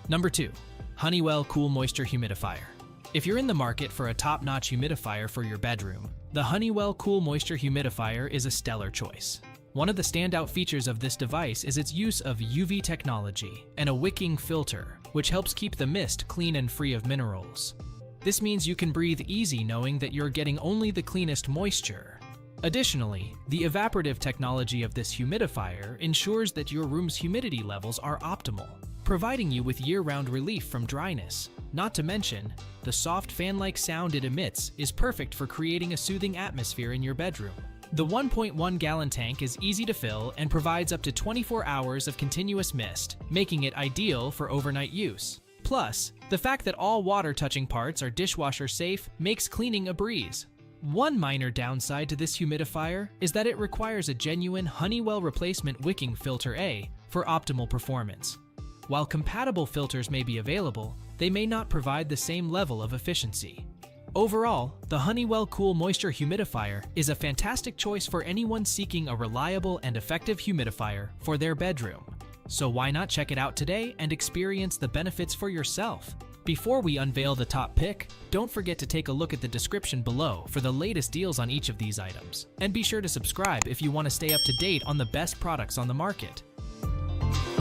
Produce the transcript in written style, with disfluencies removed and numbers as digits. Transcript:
Number 2. Honeywell Cool Moisture Humidifier. If you're in the market for a top-notch humidifier for your bedroom, the Honeywell Cool Moisture Humidifier is a stellar choice. One of the standout features of this device is its use of UV technology and a wicking filter, which helps keep the mist clean and free of minerals. This means you can breathe easy knowing that you're getting only the cleanest moisture. Additionally, the evaporative technology of this humidifier ensures that your room's humidity levels are optimal, providing you with year-round relief from dryness. Not to mention, the soft fan-like sound it emits is perfect for creating a soothing atmosphere in your bedroom. The 1.1-gallon tank is easy to fill and provides up to 24 hours of continuous mist, making it ideal for overnight use. Plus, the fact that all water-touching parts are dishwasher safe makes cleaning a breeze. One minor downside to this humidifier is that it requires a genuine Honeywell replacement wicking filter A for optimal performance. While compatible filters may be available, they may not provide the same level of efficiency. Overall, the Honeywell Cool Moisture Humidifier is a fantastic choice for anyone seeking a reliable and effective humidifier for their bedroom. So why not check it out today and experience the benefits for yourself? Before we unveil the top pick, don't forget to take a look at the description below for the latest deals on each of these items. And be sure to subscribe if you want to stay up to date on the best products on the market.